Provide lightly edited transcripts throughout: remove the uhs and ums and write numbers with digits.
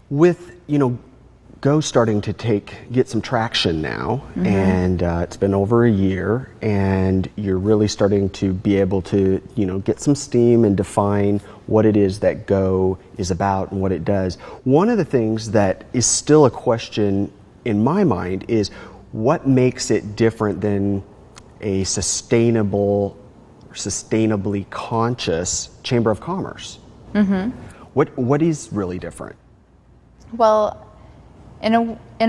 With, Go starting to get some traction now, and it's been over a year, and you're really starting to be able to, get some steam and define what it is that Go is about and what it does. One of the things that is still a question in my mind is what makes it different than a sustainably conscious Chamber of Commerce? What is really different? Well, in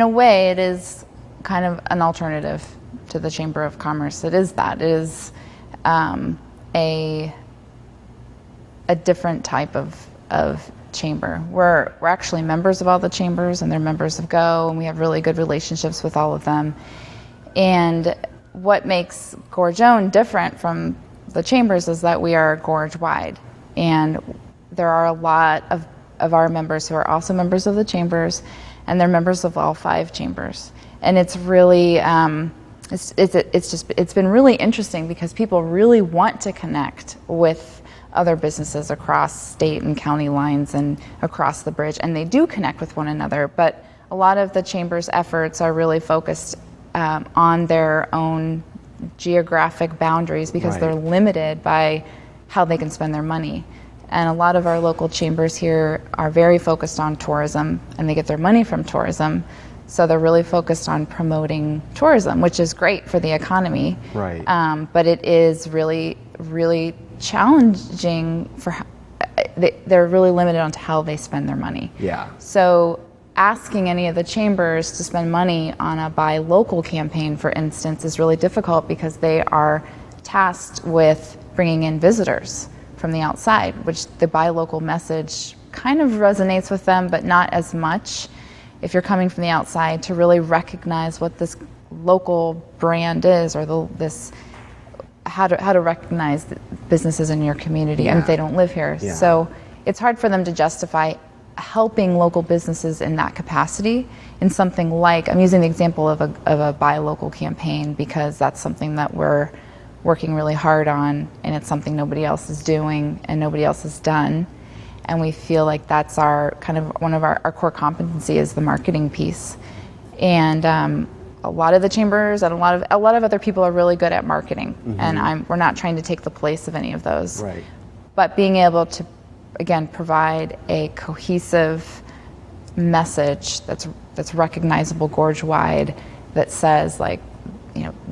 a way, it is kind of an alternative to the Chamber of Commerce. It is that. It is a different type of chamber. We're actually members of all the chambers, and they're members of Go, and we have really good relationships with all of them. And what makes Gorge Owned different from the chambers is that we are gorge-wide. And there are a lot of our members who are also members of the chambers, and they're members of all 5 chambers. And it's really, it's been really interesting because people really want to connect with other businesses across state and county lines and across the bridge, and they do connect with one another, but a lot of the chamber's efforts are really focused on their own geographic boundaries because they're limited by how they can spend their money. And a lot of our local chambers here are very focused on tourism, and they get their money from tourism. So they're really focused on promoting tourism, which is great for the economy. Right. But it is really, really challenging they're really limited on how they spend their money. Yeah. So asking any of the chambers to spend money on a buy local campaign, for instance, is really difficult because they are tasked with bringing in visitors from the outside, which the buy local message kind of resonates with them, but not as much if you're coming from the outside to really recognize what this local brand is, or how to recognize the businesses in your community and if they don't live here. Yeah. So it's hard for them to justify helping local businesses in that capacity in something like, I'm using the example of a buy local campaign because that's something that we're working really hard on, and it's something nobody else is doing and nobody else has done. And we feel like that's our kind of one of our core competency is the marketing piece. And a lot of the chambers and a lot of other people are really good at marketing, and we're not trying to take the place of any of those. Right. But being able to, again, provide a cohesive message that's recognizable gorge-wide, that says, like,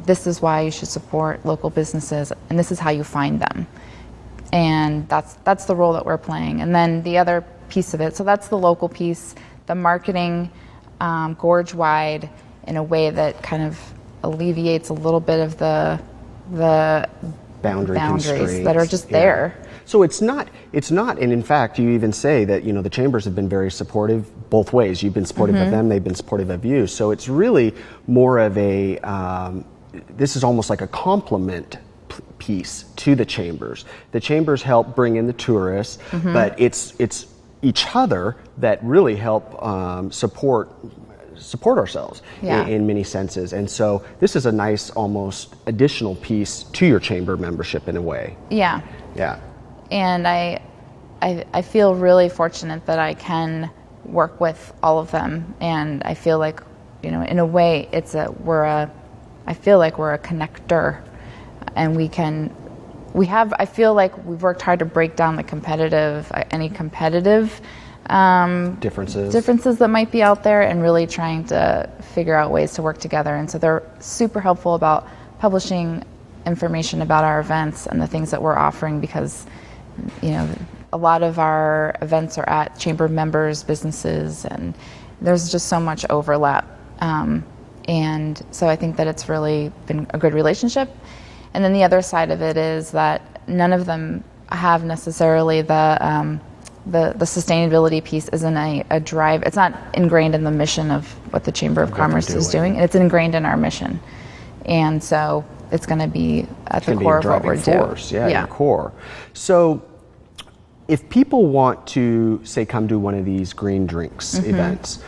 this is why you should support local businesses, and this is how you find them. And that's the role that we're playing. And then the other piece of it, so that's the local piece, the marketing gorge-wide in a way that kind of alleviates a little bit of the boundaries that are just there. So it's not, and in fact, you even say that, the chambers have been very supportive both ways. You've been supportive of them, they've been supportive of you. So it's really more of this is almost like a complement piece to the chambers. The chambers help bring in the tourists, but it's each other that really help support ourselves in many senses. And so this is a nice, almost additional piece to your chamber membership in a way. Yeah. Yeah. And I feel really fortunate that I can work with all of them, and I feel like, in a way, I feel like we're a connector, and I feel like we've worked hard to break down any competitive differences that might be out there, and really trying to figure out ways to work together. And so they're super helpful about publishing information about our events and the things that we're offering, because a lot of our events are at chamber members' businesses, and there's just so much overlap. And so I think that it's really been a good relationship. And then the other side of it is that none of them have necessarily the sustainability piece isn't a drive. It's not ingrained in the mission of what the Chamber of Commerce is doing, and it's ingrained in our mission. And so it's going to be at the core of what we're doing. Your core. So if people want to, say, come to one of these green drinks events,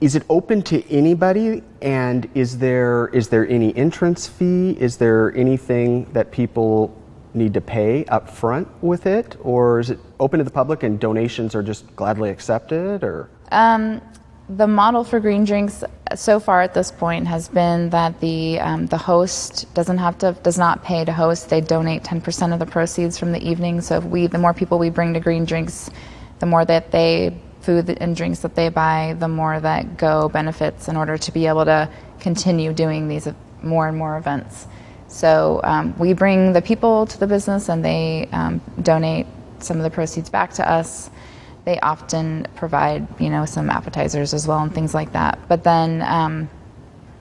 is it open to anybody? And is there any entrance fee? Is there anything that people need to pay up front with it? Or is it open to the public and donations are just gladly accepted? Or The model for green drinks so far at this point has been that the host does not pay to host. They donate 10% of the proceeds from the evening. So the more people we bring to green drinks, the more that food and drinks that they buy, the more that Go benefits in order to be able to continue doing these more and more events. So we bring the people to the business, and they donate some of the proceeds back to us. They often provide, some appetizers as well and things like that. But then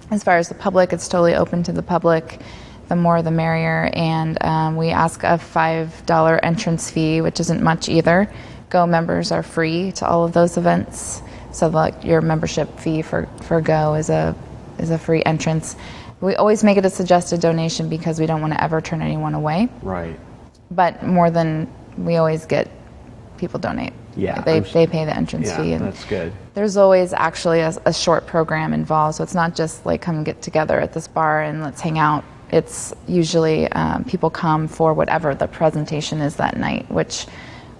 as far as the public, it's totally open to the public. The more the merrier. And we ask a $5 entrance fee, which isn't much either. Go members are free to all of those events. So your membership fee for Go is a free entrance. We always make it a suggested donation because we don't want to ever turn anyone away. Right. But more than we always get, people donate. Yeah, they pay the entrance fee. And that's good. There's always actually a short program involved, so it's not just like come get together at this bar and let's hang out. It's usually people come for whatever the presentation is that night, which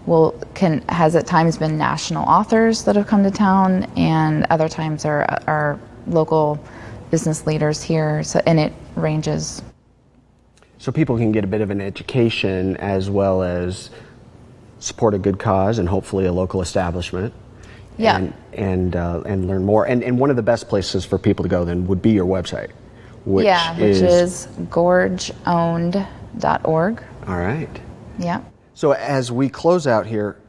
has at times been national authors that have come to town, and other times are local business leaders here. And it ranges. So people can get a bit of an education as well as support a good cause and hopefully a local establishment. Yeah. And learn more. And one of the best places for people to go then would be your website, which is gorgeowned.org. All right. Yeah. So as we close out here,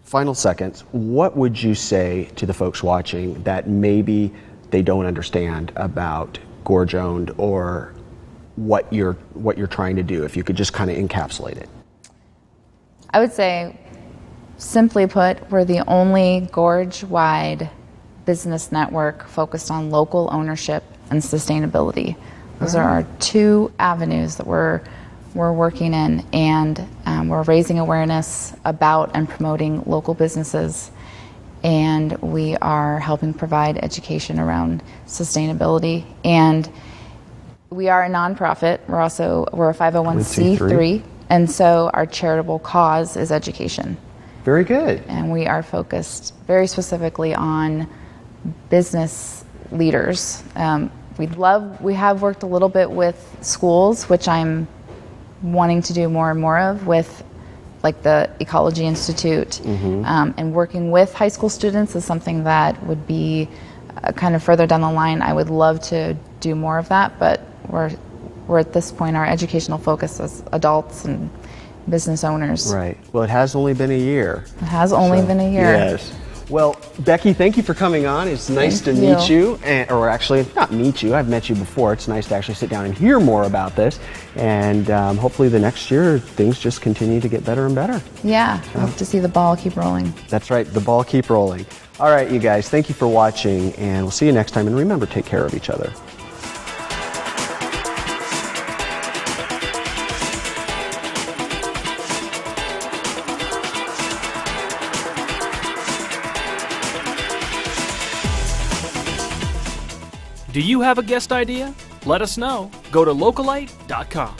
final seconds, what would you say to the folks watching that maybe they don't understand about Gorge Owned or what you're trying to do, if you could just kind of encapsulate it? I would say, simply put, we're the only gorge-wide business network focused on local ownership and sustainability. Those are our two avenues that we're working in, and we're raising awareness about and promoting local businesses, and we are helping provide education around sustainability. And we are a nonprofit. We're a 501c3. And so our charitable cause is education. Very good. And we are focused very specifically on business leaders. We have worked a little bit with schools, which I'm wanting to do more and more of, with like the Ecology Institute. And working with high school students is something that would be kind of further down the line. I would love to do more of that, but we're at this point, our educational focus is adults and business owners. Right. Well, it has only been a year. It has only been a year. Yes. Well, Becky, thank you for coming on. It's nice to meet you. Or actually, not meet you. I've met you before. It's nice to actually sit down and hear more about this. And hopefully the next year, things just continue to get better and better. Yeah. I hope to see the ball keep rolling. That's right. The ball keep rolling. All right, you guys. Thank you for watching. And we'll see you next time. And remember, take care of each other. Do you have a guest idea? Let us know. Go to localite.com.